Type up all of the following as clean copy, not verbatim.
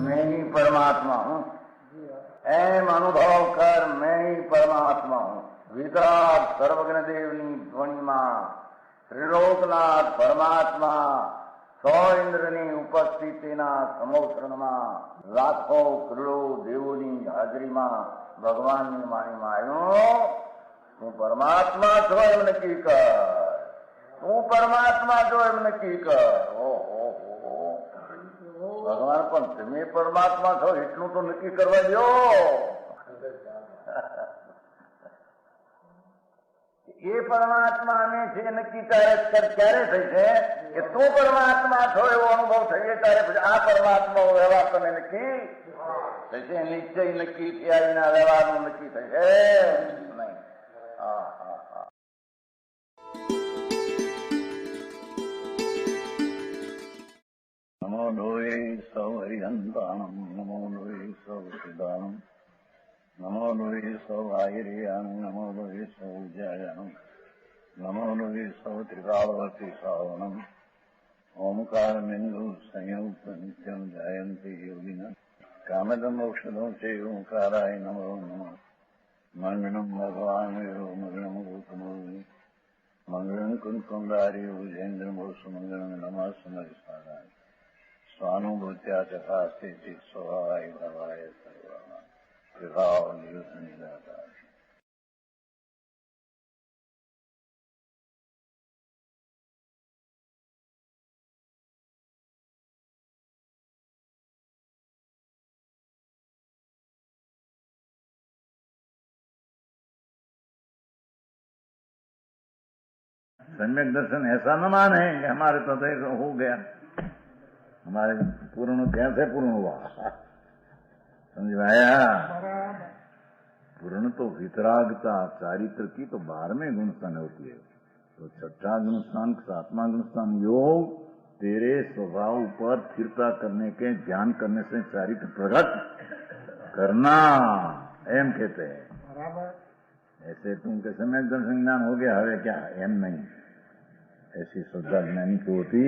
मैं ही परमात्मा हूँ, एम अनुभव कर मैं ही परमात्मा हूँ। वितराग सर्वज्ञ देवनी ध्वनिमा त्रिलोकनाथ परमात्मा सौ इंद्રની ઉપસ્થિતિના સમોત્સવમાં લાખો કરોડો દેવોની હાજરીમાં ભગવાનની વાણીમાં આવ્યો, તું પરમાત્મા છો એમ નક્કી કર, તું પરમાત્મા છો એમ નક્કી કર. ઓહો ભગવાન પણ તમે પરમાત્મા છો એટલું તો નક્કી કરવા દો. એ પરમાત્માને છે નક્કી ક્યારે થઈ છે કે તું પરમાત્મા છો એવો અનુભવ થઈએ ત્યારે પછી આ પરમાત્મા વ્યવહાર તમે નક્કી થશે. નિશ્ચય નક્કી થયા વિના વ્યવહારનું નક્કી થશે નહીં. હા હા હા. નમો લોહે સૌ હરિહંતાણમ, નમો લોહે સૌ સિદ્ધાણમ, નમો લોહે સૌ આયર્યાણમ, નમો લોહે સૌ જયાણમ, નમો લોહે સૌ ત્રિકાળવતી શ્રાવણમ. ઓમકાર બિંદુ સંયુક્ત નિત્યમ જાયંતિ યોગિના કામદમ ઔષધો છે ઓંકારાય નમો નમઃ. મંગળમ ભગવાન મંગળમ ગૌતમોર્મિ મંગળમ કુંકુંડાર્ય ભુજેન્દ્રમો સુમંગળમ નમઃ સમરિસારાય સ્વાનુભૂત્યા ચકાસ્તે ચિત સ્વભાવાય ભવાય સર્વમાં વિભાવ નિયુત નિરાકાર. सम्यक दर्शन ऐसा न माने कि हमारे तो हो गया, हमारे पूर्ण कैसे पूर्ण हुआ, समझ में आया? पूर्ण तो वितरागता चारित्र की तो 12वें गुण स्थान होती है, तो छठा गुण स्थान 7वां गुण स्थान योग तेरे स्वभाव पर स्थिरता करने के ध्यान करने से चारित्र प्रकट करना एम कहते हैं. ऐसे तुमके समय दर्शन ज्ञान हो गया हवे क्या, एम नहीं, ऐसी श्रद्धा ज्ञानी की होती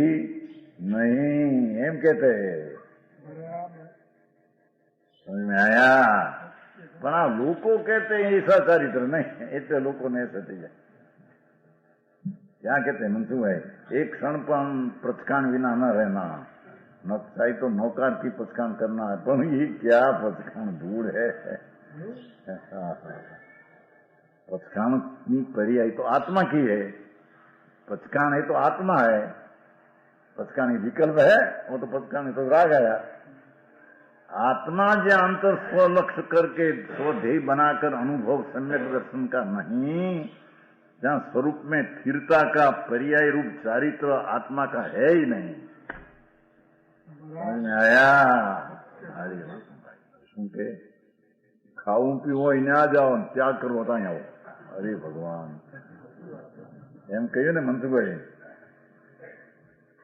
नहीं, एम कहते हैं. समझ में आया? પણ આ લોકો કહેते ऐसा चरित्र नहीं, એટલે લોકોને ऐसा થઈ જાય. क्या कहते हैं मनसुख भाई, एक क्षण पर पचकान विना न रहना, न चाहे तो नौकार की पचकान करना है, पर ये क्या पचकान धूल है. पचकान की पर्याय तो आत्मा की है, पचकान है तो आत्मा है, पचकानी विकल्प है, वो तो पचकानी तो राग आया. आत्मा जो अंतर स्वलक्ष्य करके स्वध्येय बनाकर अनुभव सम्यक दर्शन का नहीं, जहां स्वरूप में स्थिरता का पर्याय रूप चारित्र आत्मा का है ही नहीं. समझ में आया? अरे શું કે ખાવું પીવું હોય ને આ જાઓ, ત્યાગ કરવો ત્યાં આવો. અરે ભગવાન એમ કહ્યું ને મનસુખભાઈ,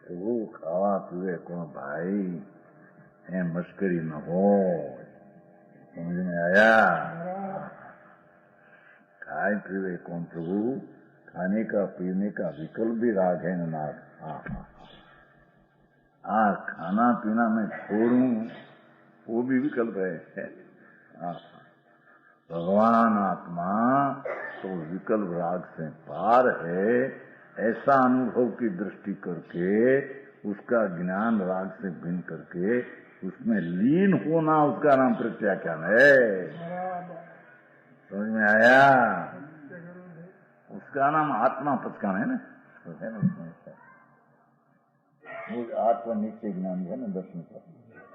એવું ખાવા પીવે કોણ ભાઈ, એમ મશ્કરી ન हो. समझ में आया? खाए पीवे कौन प्रभु, खाने का पीने का विकल्प भी राग है नाथ. हाँ, खाना पीना मैं छोड़ूं वो भी विकल्प है. भगवान आत्मा तो विकल्प राग से पार है, ऐसा अनुभव की दृष्टि करके उसका ज्ञान राग से भिन्न करके उसमें लीन होना, उसका नाम प्रत्याख्यान है. समझ में आया? उसका नाम आत्मा पचकान है ना, है ना उसमें. मुझ आत्मा निश्चय ज्ञान है ना दर्शन का,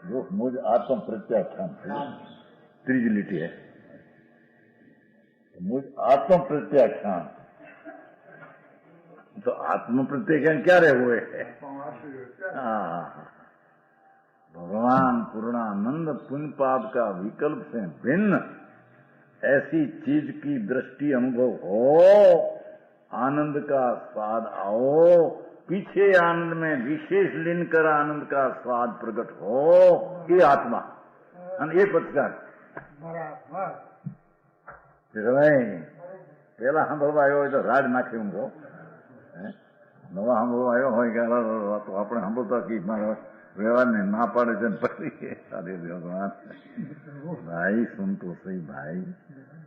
जो मुझ आत्मा प्रत्याख्यान त्रिज लिटी है. मुझ आत्म प्रत्याख्यान, तो आत्म प्रत्याख्यान क्या रहे हुए है. भगवान पूर्णानंद पुण्य पाप का विकल्प से भिन्न ऐसी चीज की दृष्टि अनुभव हो, आनंद का स्वाद आओ, पीछे आनंद में विशेष लीन कर आनंद का स्वाद प्रकट हो, ये आत्मा और ये पचकार. બરાબર. ભાઈ પેલા સાંભળવા આવ્યો હોય તો રાડ નાખી ઊંઘો, નવા સાંભળવા આવ્યો હોય કે તો આપણે સાંભળતા કે મારા વ્યવહારને ના પાડે છે ને પછી સારી ભગવાન ભાઈ સુનતો સહી ભાઈ,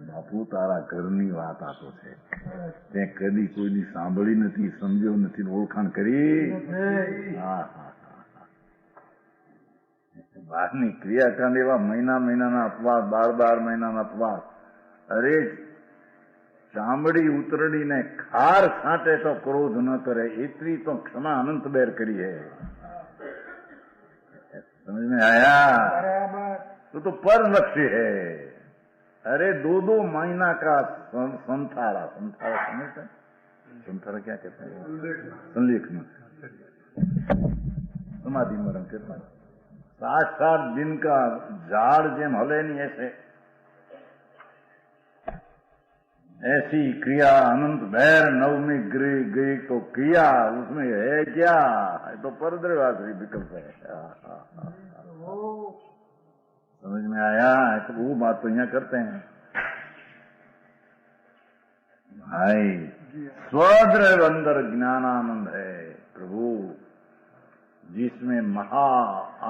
બાપુ તારા ઘરની વાત આ તો છે, તે કદી કોઈની સાંભળી નથી, સમજ્યો નથી, ઓળખાણ કરી. હા હા બહારની ક્રિયાકાંડ એવા મહિનાના અપવાદ, 12 મહિનાના અપવાદ. અરે ચામડી ઉતરડીને ખાર છાંટે તો ક્રોધ ન કરે, એટલી તો ક્ષમા અનંત બેર કરી है. समझ में आया? तो पर लक्ष्य है. अरे 2 महीना का संथारा समझते हैं? संथारा क्या कहते हैं? संलेखन, समाधि मरण कहते हैं. 7 दिन का झाड़ जेम हले नहीं ऐसी क्रिया अनंत भैर नवमी गई तो क्रिया उसमें है क्या? ये तो परद्रवासी विकल्प है. समझ में आया? तो वो बात तो यहाँ करते हैं भाई. स्वद्रव अंदर ज्ञानानंद है प्रभु, जिसमें महा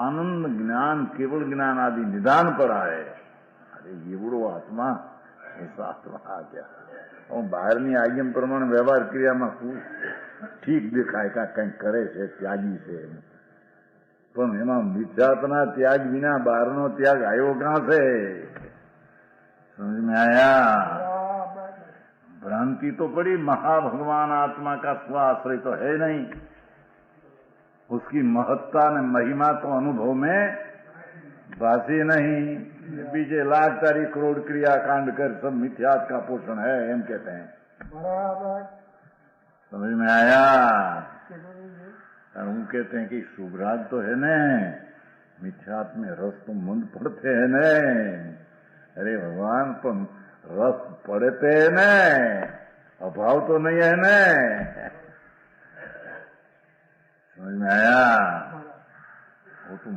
आनंद ज्ञान, केवल ज्ञान आदि निदान पर आए. अरे ये बड़ो आत्मा, ऐसा आत्मा आ गया. और બહારની આજ્ઞા પ્રમાણે વ્યવહાર ક્રિયામાં ઠીક દેખાય કે કંઈક કરે છે, ત્યાગી છે, પણ એમાં મિથ્યાત્વના ત્યાગ વિના બહારનો ત્યાગ આવ્યો ક્યાં છે? समझ में आया? भ्रांति तो पड़ी, महाभगवान आत्मा का स्वाश्रय तो है नहीं, उसकी महत्ता ने महिमा तो अनुभव में भाषी नहीं. बीजे 1,00,000 करोड़ क्रिया कांड कर सब मिथ्यात का पोषण है, एम कहते हैं. બરાબર. समझ में आया? हम कहते हैं कि शुभराज तो है न, मिथ्यात में रस तो मंद पड़ते हैं न. अरे भगवान पण रस पड़ते है न, अभाव तो नहीं है न. समझ में आया? वो तो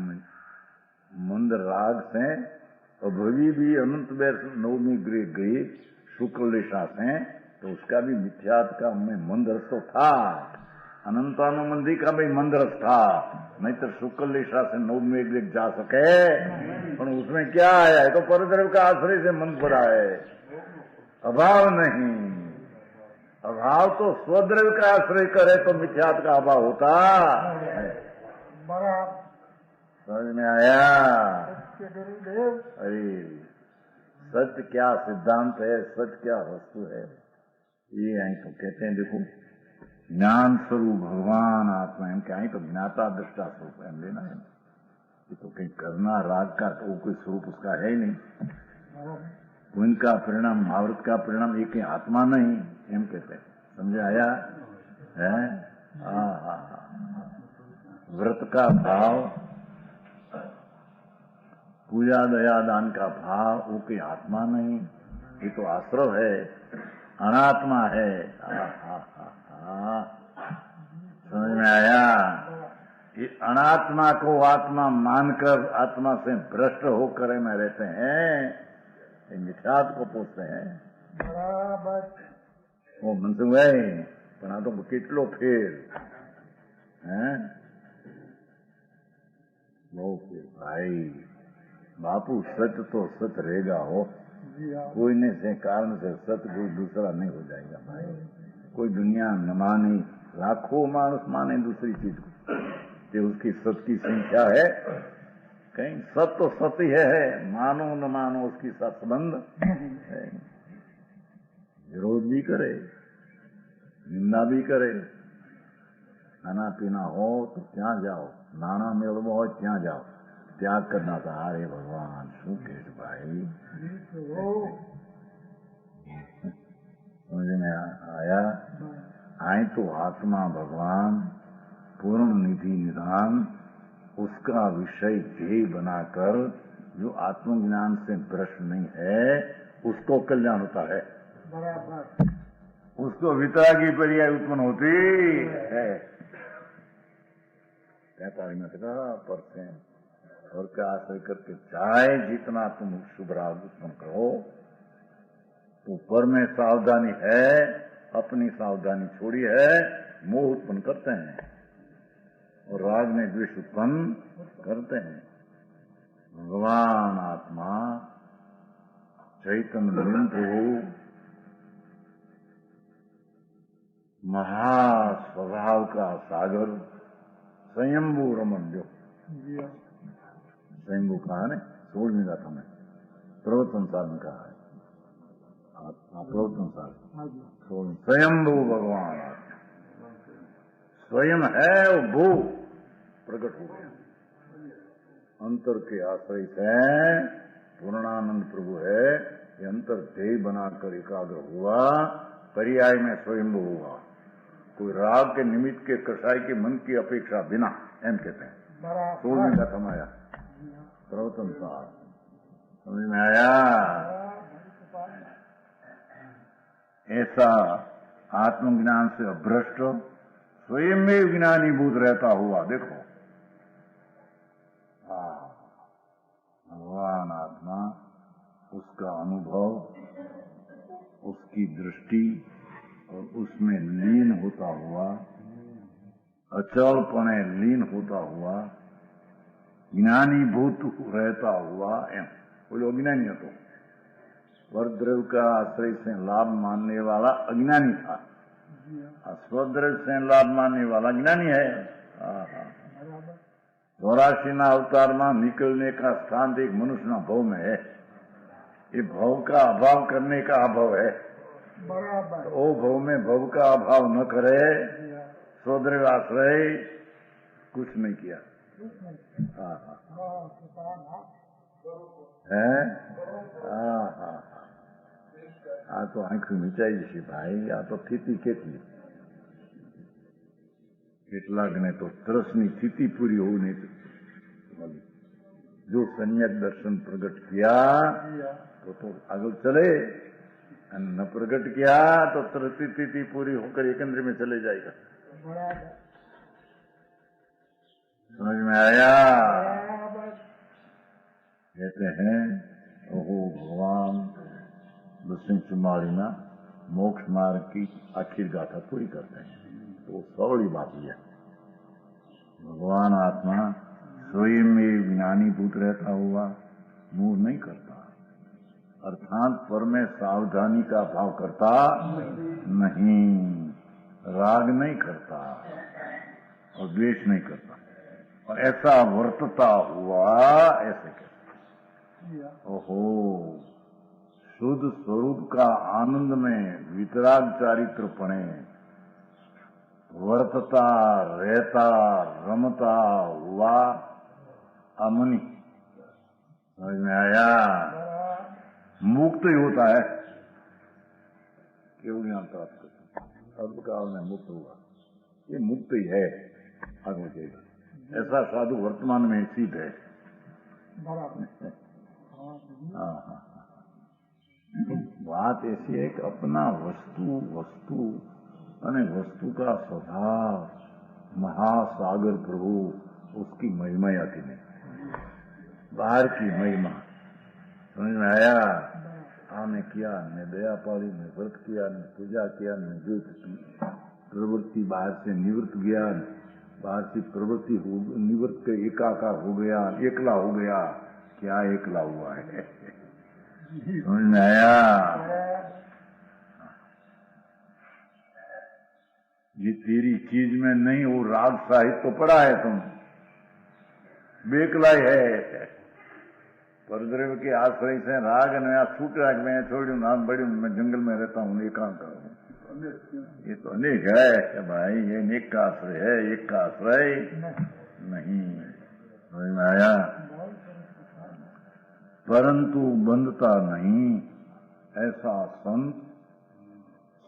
मंद राग से अभवी भी अनंत बेर नवमी गई शुक्ल लिशा से, तो उसका भी मिथ्यात का में मंद रस तो था, अनंतानुमंदी का भी मंद रस था, नहीं तो शुक्ल लिशा से नवमी जा सके. पर उसमें क्या आया है? तो परद्रव का आश्रय से मंद पड़ा है, अभाव नहीं. अभाव तो स्वद्रव का आश्रय करे तो मिथ्यात का अभाव होता है. બરાબર. समझ में आया? સત્ય ગુરુદેવ. अरे सत्य क्या सिद्धांत है, सत्य क्या वस्तु है, ये आई तो कहते हैं. देखो ज्ञान स्वरूप भगवान आत्मा एम क्या तो ज्ञाता दृष्टा स्वरूप एम लेना है. ये तो कहीं करना राग का तो कोई स्वरूप उसका है ही नहीं. पुण्य का परिणाम, महाव्रत का परिणाम एक ही आत्मा नहीं, एम कहते हैं. समझ आया है? व्रत का भाव, पूजा दया दान का भाव, वो कोई आत्मा नहीं, ये तो आश्रव है, अनात्मा है. समझ में आया? ये अनात्मा को आत्मा मानकर आत्मा से भ्रष्ट होकर में रहते हैं, ये मिथ्यात को पूछते हैं. બરાબર. वो मनसुख भाई પણ આ તો કેટલો ફેર, બહુ ફેર ભાઈ. बापू सच तो सच रहेगा हो, कोई ने से कारण से सच कोई दूसरा नहीं हो जाएगा भाई. कोई दुनिया न माने, लाखों मानस माने दूसरी चीज को, ये उसकी सत की संख्या है. कहीं सत तो सत्य है, मानो न मानो उसकी साथ संबंध है. विरोध भी करे, निंदा भी करे. खाना पीना हो तो ત્યાં जाओ, नाना मेलवो हो ત્યાં जाओ, त्याग करना था. अरे भगवान शू कह भाई, समझ में आया? आई तो आत्मा भगवान पूर्ण निधि निदान, उसका विषय ध्येय बनाकर जो आत्मज्ञान से भ्रष्ट नहीं है उसको कल्याण होता है. બરાબર. उसको वितरागी पर्याय उत्पन्न होती है. 43% और का आश्रय करके चाहे जितना तुम शुभ राग उत्पन्न करो, तो पर में सावधानी है, अपनी सावधानी छोड़ी है, मोह उत्पन्न करते हैं और राग में द्वेष उत्पन्न करते हैं। भगवान आत्मा चैतन्य प्रभु महास्वभाव का सागर स्वयंभू रमन जो स्वयंभू कहा है 16वीं गाथा में पर्वत संसार में कहा है। पर्वत संसार स्वयंभू भगवान स्वयं है वो प्रकट हो गया। अंतर के आश्रय से पूर्णानंद प्रभु है, ये अंतर देह बनाकर एकाग्र हुआ, पर्याय में स्वयंभू हुआ। कोई राग के निमित्त के कसाई के मन की अपेक्षा बिना, एम कहते हैं। 16वीं का थमाया सर्वोत्तम सार समझ में आया। ऐसा आत्मज्ञान से अभ्रष्ट स्वयं में ज्ञानीभूत रहता हुआ देखो, भगवान आत्मा, उसका अनुभव, उसकी दृष्टि और उसमें लीन होता हुआ, अचलपने लीन होता हुआ, ज्ञानीभूत रहता हुआ, वो जो अज्ञानी तो स्वद्रव्य का आश्रय से लाभ मानने वाला अज्ञानी था, स्वद्रव्य से लाभ मानने वाला ज्ञानी है। 84 अवतार में निकलने का स्थान एक मनुष्य भाव में है। ये भाव का अभाव करने का अभाव है। ओ भाव में भाव का अभाव न करे, स्वद्रव्य आश्रय कुछ नहीं किया। है आ तो आंख મીચાઈ જશે ભાઈ, આ તો સ્થિતિ કેટલી, કેટલાક ને તો તરસની સ્થિતિ પૂરી હોવી नहीं। जो संयक दर्शन प्रकट किया तो आगे चले, न प्रकट किया तो तरसती स्थिति पूरी होकर एकंद्र में चले जाएगा। समझ में आया। कहते हैं ओहो भगवान 1044 मोक्ष मार्ग की आखिर गाथा पूरी करते हैं। तो सौड़ी बात यह, भगवान आत्मा स्वयं में ज्ञानीभूत रहता हुआ मोह नहीं करता, अर्थात पर में सावधानी का भाव करता नहीं, राग नहीं करता और द्वेष नहीं करता, और ऐसा वर्तता हुआ ऐसे कहते। ओहो, शुद्ध स्वरूप का आनंद में वितराग चारित्र पणे वर्तता रहता रमता हुआ अमुनि। समझ में आया। मुक्त ही होता है, केवल ज्ञान प्राप्त करता, सर्वकाल में मुक्त हुआ, ये मुक्त ही है। आगे चलेगा ऐसा साधु वर्तमान में सिद्ध है। बात ऐसी है कि अपना वस्तु अने वस्तु का स्वभाव महासागर प्रभु, उसकी महिमा आती नहीं, बाहर की महिमा। समझ में आया। आने किया, ने दया पाली, ने व्रत किया, ने पूजा किया, ने जो प्रवृत्ति बाहर से निवृत्त गया, बाहर से प्रवृत्ति निवृत्त के एकाकार हो गया, एकला हो गया। क्या एकला हुआ है। समझ में आया। ये तेरी चीज में नहीं, वो राग साहित्य तो पड़ा है, तुम बेकलाई है। परद्रव्य के आश्रय से राग नया छूट रहा है, मैं छोड़ू नाम बड़ी, मैं जंगल में रहता हूँ, एकांत हूँ। ये तो अनेक है भाई, ये अनेक का आश्रय है, एक का आश्रय नहीं। समझ में आया। परंतु बंधता नहीं, ऐसा संत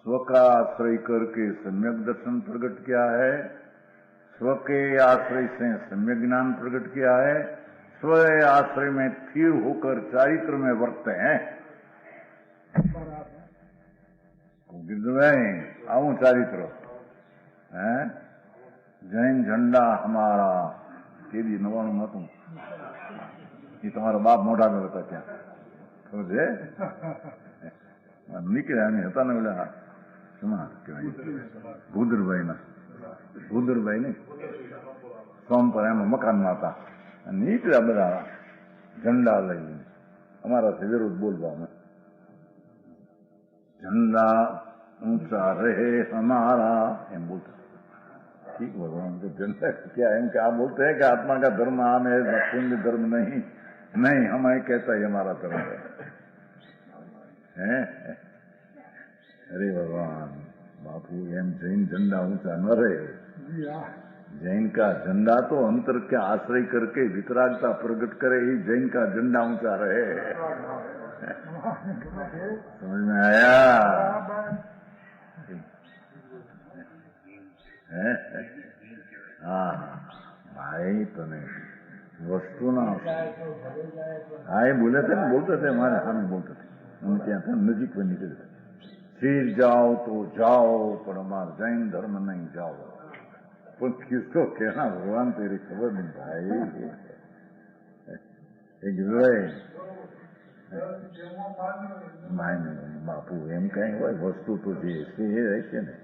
स्व का आश्रय करके सम्यक दर्शन प्रकट किया है, स्व के आश्रय से सम्यक ज्ञान प्रकट किया है, स्व आश्रय में स्थिर होकर चारित्र में वर्तते हैं। आऊं चारित्र है, जैन झंडा हमारा, तेरी 99 मतों એ તમારા બાપ મોઢામાં હતા ત્યાં ખબર છે નીકળ્યા અમે હતા ને ઓલા શેમાં કહેવાય ભૂદરભાઈ ને સોમપર એમાં મકાનમાં હતા નીકળ્યા બધા ઝંડા લઈને અમારાથી વિરુદ્ધ બોલવા અમે झंडा ऊंचा रहे हमारा एम बोलते ठीक भगवान को झंडा क्या है क्या बोलते हैं कि आत्मा का धर्म आम है पुण्य धर्म नहीं नहीं हमें कहता है हमारा धर्म है अरे भगवान बापू एम जैन झंडा ऊंचा न रहे जैन का झंडा तो अंतर के आश्रय करके वितरागता प्रकट करे ही जैन का झंडा ऊंचा रहे समझ में आया हाँ भाई तो नहीं वस्तु ना हाँ ये बोले थे बोलते थे हमारे हम बोलते थे हम क्या था नजीक में निकले फिर जाओ तो जाओ पर हमारा जैन धर्म नहीं जाओ पर किसको कहना भगवान तेरी खबर नहीं भाई एक બાપુ એમ કઈ હોય વસ્તુ તો જે છે એ રહેશે ને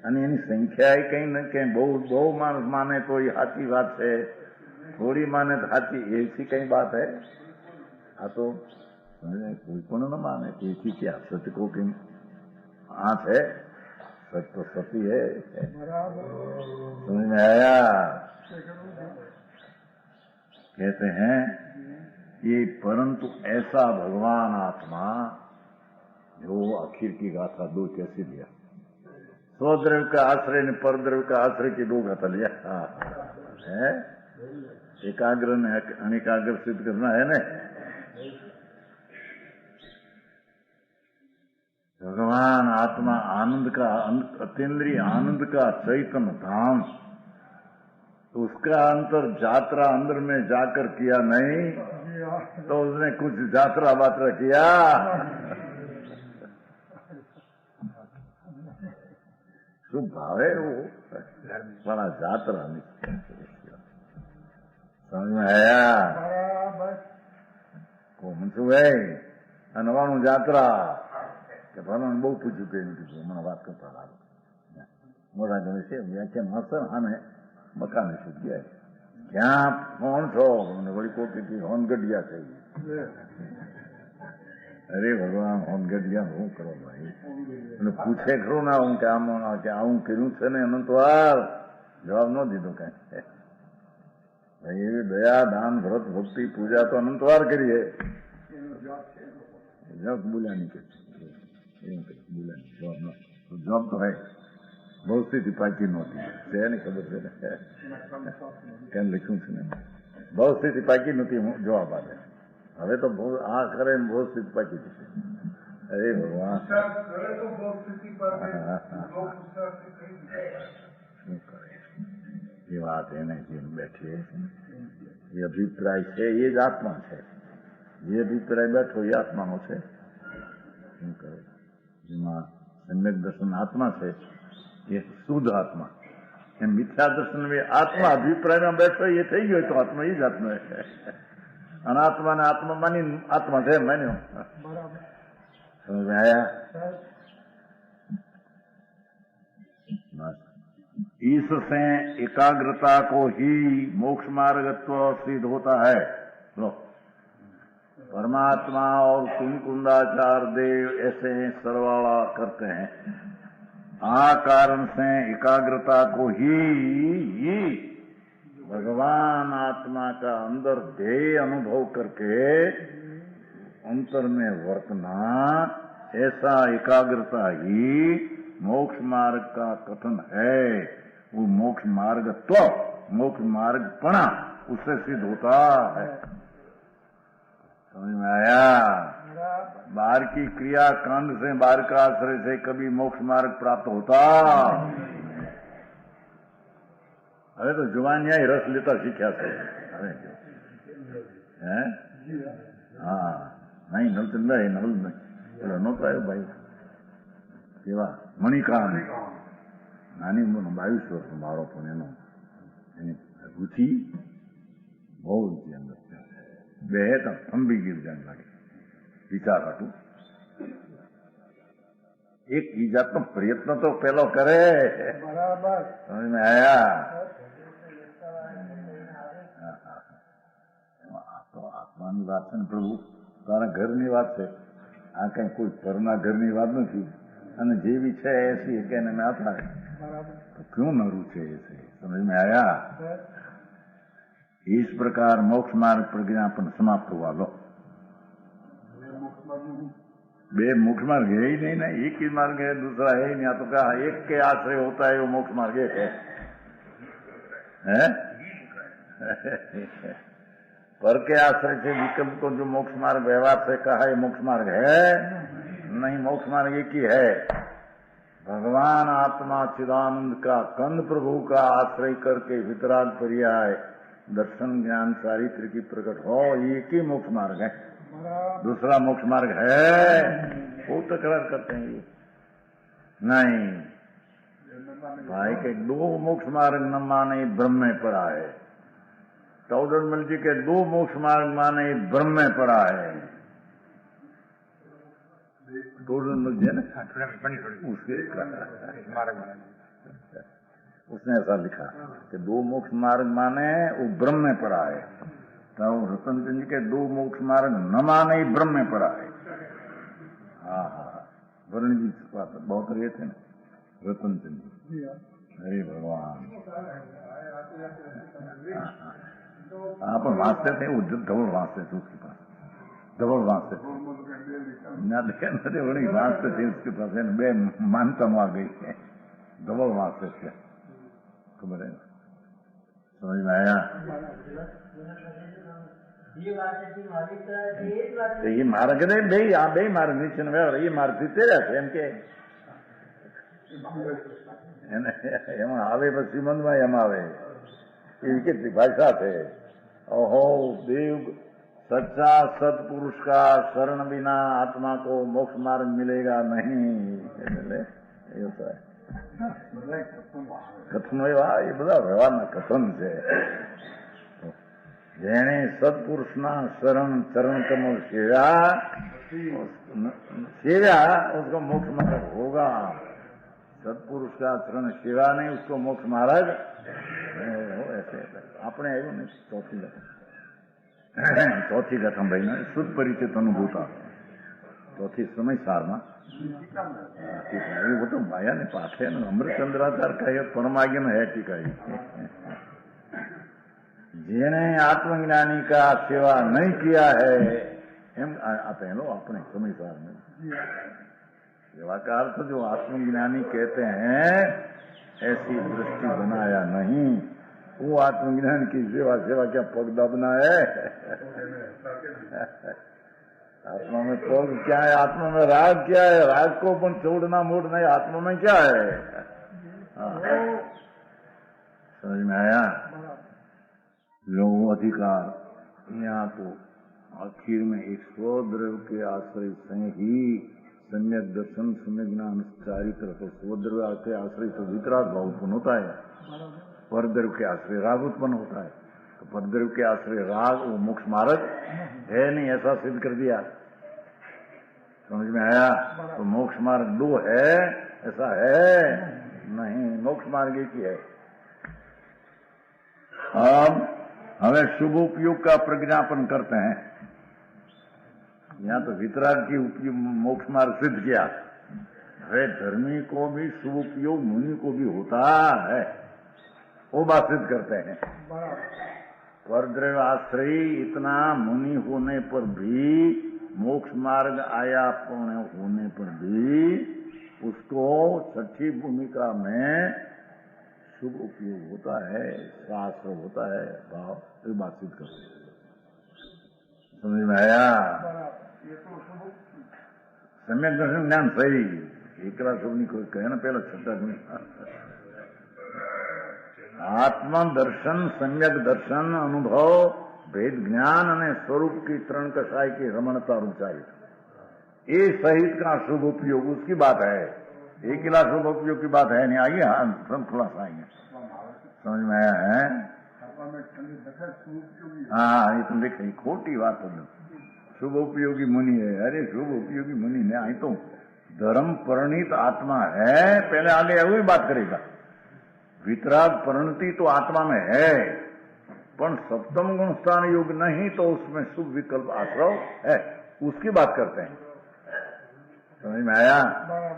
અને એની સંખ્યા એ કઈ ને કઈ બહુ બહુ માણસ માને તો એ સાચી વાત છે થોડી માને તો સાચી એસી કઈ વાત હે આ તો કોઈ પણ ન માને એથી ક્યાં સત્ય को कहीं आंख है सच तो सती है समझ में आया कहते हैं ये परंतु ऐसा भगवान आत्मा जो आखिर की गाथा दो कैसे लिया स्वद्रव्य का आश्रय ने परद्रव्य का आश्रय की दो गाथा लिया है एकाग्र ने अनेकाग्र सिद्ध करना है ना भगवान आत्मा आनंद का अतीन्द्रिय आनंद का चैतन्य धाम तो उसका अंतर यात्रा अंदर में जाकर किया नहीं तो उसने कुछ यात्रा वात्रा किया शुभ भाव है वो बड़ा यात्रा नहीं समझ में आया કોણ શું ભાઈ આ નવાનું જાત્રા કે ભગવાન બહુ પૂછ્યું કે મને વાત કરતા લાગે મોટા ગણેશ વ્યાખ્યાન હશે આને મકાને શું ગયા ક્યાં કોણ છો મને વળી કોઈ હોનગઢિયા થઈ અરે ભગવાન હોનગઢિયા શું કરો ભાઈ અને પૂછે ખરું ના હું કે આવું કર્યું છે ને અનંતવાર જવાબ ન દીધો કઈ ભાઈ એવી દયા દાન વ્રત ભક્તિ પૂજા તો અનંતવાર કરીએ જવાબ બોલ્યા નહીં કે બોલ્યા જવાબ તો હે બહુ સ્થિતિ પાકી નહોતી છે ને ખબર છે ને કેમ લખ્યું છે ને બહુ સ્થિતિ પાકી નહોતી હું જવાબ આપે હવે તો આ કરે ને બહુ સ્થિતિ પાકી જશે અરે ભગવાન શું કરે એ વાત એને જે બેઠી એ અભિપ્રાય છે એ જ આત્મા છે જે અભિપ્રાય બેઠો એ આત્માનો છે શું કરે જેમાં સમ્યક દર્શન આત્મા છે એ શુદ્ધ આત્મા એમ મિથ્યા દર્શન આત્મા અભિપ્રાયમાં બેઠો એ થઈ ગયો તો આત્મા એ જ આત્મા અનાત્માને આત્મા માની આત્મા છે માન્યો સમજ આયા इससे एकाग्रता को ही मोक्ष मार्गत्व सिद्ध होता है लो परमात्मा और कुंकुंदाचार देव ऐसे सरवाला करते हैं आ कारण से एकाग्रता को ही भगवान आत्मा का अंदर ध्येय अनुभव करके अंतर में वर्तना ऐसा एकाग्रता ही मोक्ष मार्ग का कथन है वो मोक्ष मार्ग तो मोक्ष मार्ग पणा उससे सिद्ध होता है समझ में आया बाहर की क्रिया कांड से बाहर का आश्रय से कभी मोक्ष मार्ग प्राप्त होता अरे तो जुबानिया ही रस लेता सीख्या से अरे हैं हाँ नहीं नलचंदा है नल नहोता है भाई કેવા મણિકાંત નાની 22 વર્ષનો મારો પણ એની રુચિ બહુ રુચિ અંદર બે તો થંભી ગીર જાણ લાગે વિચાર હતું એક ઈ જાતનો પ્રયત્ન તો પેલો કરે બરાબર સમજ में आया તો આત્માની વાત છે ને પ્રભુ તારા ઘરની વાત છે આ કઈ કોઈ ઘરના ઘરની વાત નથી અને જેવી છે એસી कहने में आता है બરાબર तो क्यों न रुचे ऐसे समझ में आया इस प्रकार मोक्ष मार्ग प्रज्ञापन समाप्त हुआ लो बे मोक्ष मार्ग है ही नहीं ना एक ही मार्ग है दूसरा है ही नहीं तो कहा एक के आश्रय होता है वो मोक्ष मार्ग एक है पर के आश्रय से विकल्प को जो मोक्ष मार्ग व्यवहार से कहा है मोक्ष मार्ग है नहीं मोक्ष मार्ग एक ही है भगवान आत्मा चिदानंद का कंद प्रभु का आश्रय करके वितराग पर्याय दर्शन ज्ञान चारित्र की प्रकट हो एक ही मोक्ष मार्ग है બરાબર दूसरा मोक्ष मार्ग है वो तकरार करते हैं ये नहीं भाई के दो मोक्ष मार्ग न माने ब्रह्म में पड़ा है टौडरमल जी के दो मोक्ष मार्ग माने ब्रह्म में पड़ा है टौडरमल जी ने उसके उसने ऐसा लिखा कि दो मोक्ष मार्ग माने वो ब्रह्म में पड़ा है तो रतन चंद जी के दो मोक्ष मार्ग न माने ही ब्रह्म में पड़ा है हाँ हाँ वरुण जी बहुत रहे थे ना रतन चंद जी हरे भगवान हाँ पर वांचते थे वो डबल वांचते थे उसके पास डबल वांचते थे ना देखा नहीं बड़ी वांचते थे उसके पास बे मानता आ गई डबल वांचते थे खबर है समझ में आया तो ये मार्ग नहीं भाई आ बे मार्ग नीचे ये मार्ग जीते रहते एम के એમાં આવે પછી શ્રીમંતમાં એમ આવે એવી કેટલી ભાષા છે ओहो देव सच्चा सतपुरुष का शरण बिना आत्मा को मोक्ष मार्ग मिलेगा नहीं ये होता है कथन ये બધા વ્યવહારના કથન છે જેણે સત્પુરુષના શરણ ચરણ કમલ सेवा उसको मोक्ष मार्ग होगा सत्पुरुष का शरण सेवा नहीं उसको मोक्ष मार्ग ऐसे આપણે આવ્યું ને ચોથી કથમ ભાઈ ને શુદ્ધ પરિચિત અનુભૂતા ચોથી સમય સારમાં ये वो तो माया ने पाठ है ना अमृतचंद्राचार का ये परमाज्ञ में है टीका जिन्हें आत्मज्ञानी का सेवा नहीं किया है एम आते हैं लोग अपने समय सार में सेवा का अर्थ जो आत्मज्ञानी कहते हैं ऐसी दृष्टि बनाया नहीं वो आत्मज्ञान की सेवा सेवा क्या पग दबना है आत्मा में पग क्या है आत्मा में राग क्या है राग को पण छोड़ना मोड़ना है आत्मा में क्या है समझ में आया लो अधिकार यहाँ तो आखिर में एक स्वद्रव्य के आश्रय से ही सम्यक दर्शन सम्यक ज्ञान चारित्र तो स्वद्रव्य के आश्रय से वितराग भाव उत्पन्न होता है परद्रव्य के आश्रय राग उत्पन्न होता है तो परद्रव्य के आश्रय राग वो मोक्ष मार्ग है नहीं ऐसा सिद्ध कर दिया समझ में आया तो मोक्ष मार्ग दो है ऐसा है नहीं मोक्ष मार्ग एक ही है अब हमें शुभ उपयोग का प्रज्ञापन करते हैं यहाँ तो वितराग की उपयोग मोक्ष मार्ग सिद्ध किया है धर्मी को भी शुभ उपयोग मुनि को भी होता है वो बात सिद्ध करते हैं परद्रव्य आश्रय इतना मुनि होने पर भी मोक्ष मार्ग आया होने पर भी उसको छठी भूमिका में शुभ उपयोग होता है शास्त्र होता है भाव ये बात सिद्ध करते हैं समझ में आया सम्यक दर्शन ज्ञान सही एकला शब्द कोई कहे ना पहला छठा आत्मा दर्शन सम्यक दर्शन अनुभव भेद ज्ञान અને स्वरूप की त्रण कसाई की रमणता ऊंचाई ये सहित का शुभ उपयोग उसकी बात है एक गिला शुभ उपयोग की बात है नहीं आइए हम थोड़ा सा आएंगे समझ में आया है में ठंडी दखल उपयोगी हाँ ये तो देख खोटी बात है शुभ उपयोगी मुनि है अरे शुभ उपयोगी मुनि ने आई तो धर्म परिणित आत्मा है पहले आगे वही बात करेगा वितराग परिणति तो आत्मा में है पर सप्तम गुण स्थान योग नहीं तो उसमें शुभ विकल्प आश्रव है उसकी बात करते हैं समझ में आया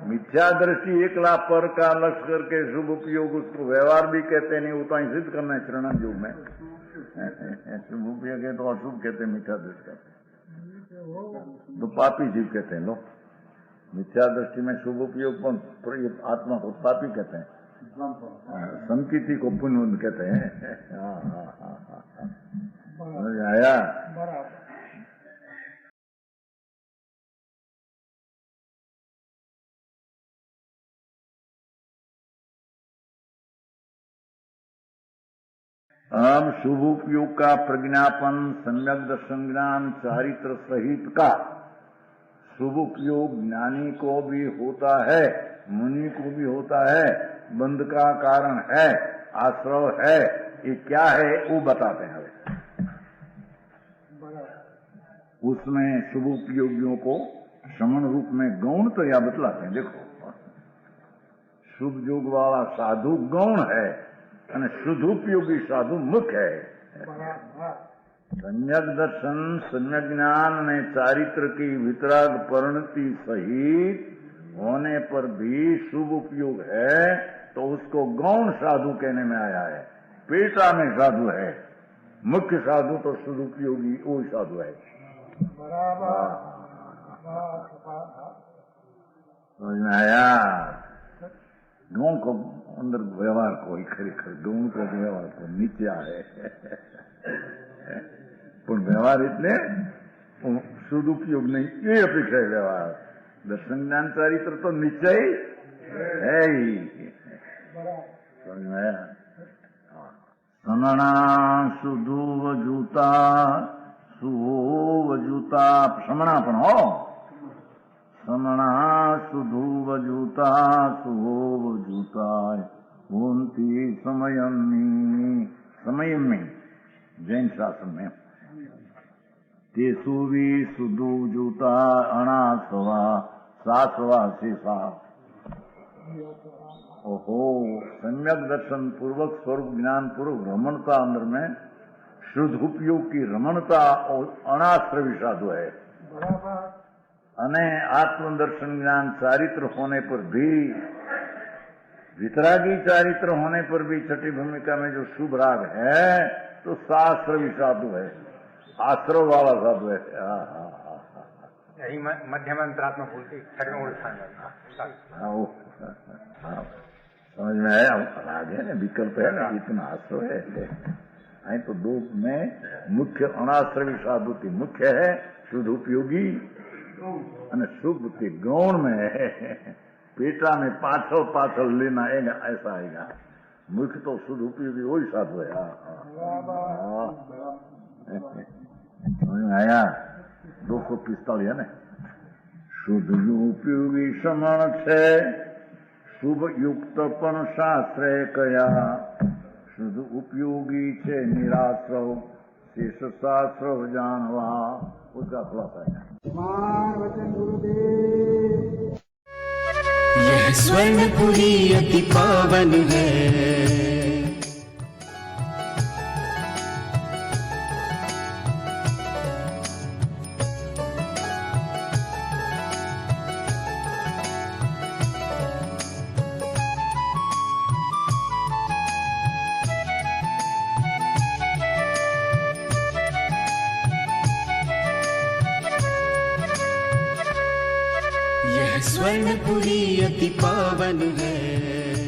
मिथ्या दृष्टि एक लाख पर का लक्ष्य करके शुभ उपयोग उसको व्यवहार भी कहते नहीं वो तो અહીં सिद्ध करना है चरण योग में शुभ उपयोग है तो अशुभ कहते हैं मिथ्या दृष्टि कहते तो पापी जीव कहते हैं लोग मिथ्या दृष्टि में शुभ उपयोग पर आत्मा को पापी कहते हैं संकिति को पुण्य कहते हैं समझ में आया बराबर अब शुभ उपयोग का प्रज्ञापन सम्यक दर्शन ज्ञान चारित्र सहित का शुभ उपयोग ज्ञानी को भी होता है मुनि को भी होता है बंध का कारण है आश्रव है ये क्या है वो बताते हैं उसमें शुभ उपयोगियों को श्रवण रूप में गौण तो या बतलाते हैं देखो शुभ योग वाला साधु गौण है અને શુદ્ધ ઉપયોગી સાધુ મુખ્ય है सम्यक दर्शन सम्यक ज्ञान ने चारित्र की वितराग परिणति सहित होने पर भी शुभ उपयोग है तो उसको गौण साधु कहने में आया है पेटा में साधु है मुख्य साधु तो शुद्ध उपयोगी वो साधु है समझ में आया गौण को अंदर व्यवहार को खरेखर गौण को व्यवहार को नीचे आए पर व्यवहार इतने शुद्ध उपयोग नहीं ये अपेक्षा है व्यवहार दर्शन ज्ञान चारित्र तो निश्चय है ही समझ में आया समणा सुधु वजूता सुहो वजूता समणा पण हो समणा सुधु वजूता सुहो वजूता होती समयम्मी जैन शास्त्र में तेसु भी सुधु जूता अणासवा सासवा शेषा ओहो सम्यक दर्शन पूर्वक स्वरूप ज्ञान पूर्वक रमणता अंदर में शुद्ध उपयोग की रमणता और अनाश्रवी साधु है अने आत्मदर्शन ज्ञान चारित्र होने पर भी वितरागी चारित्र होने पर भी छठी भूमिका में जो शुभ राग है तो शास्त्रवी साधु है आश्रव वाला साधु है यही मध्यम अंतरात्मा बोलती समझ में आया राग है ना विकल्प है ना इतना आश्रव है आई तो दो में मुख्य अनाश्रवी साधु की मुख्य है शुद्ध उपयोगी અને શુભ के गौण में है पेटा में पाछल लेना आएगा ऐसा आएगा मुख्य तो शुद्ध उपयोगी वही साधु है समझ में आया 245 है ना शुद्ध उपयोगी समण छे शुभ युक्त पण शास्त्रे कया शुद्ध उपयोगी छे निराश्रव शेष शास्त्र जानवा उसका खुलासा है वचन गुरुदेव यह स्वर्णपुरी अति पावन है यह स्वर्णपुरी अति पावन है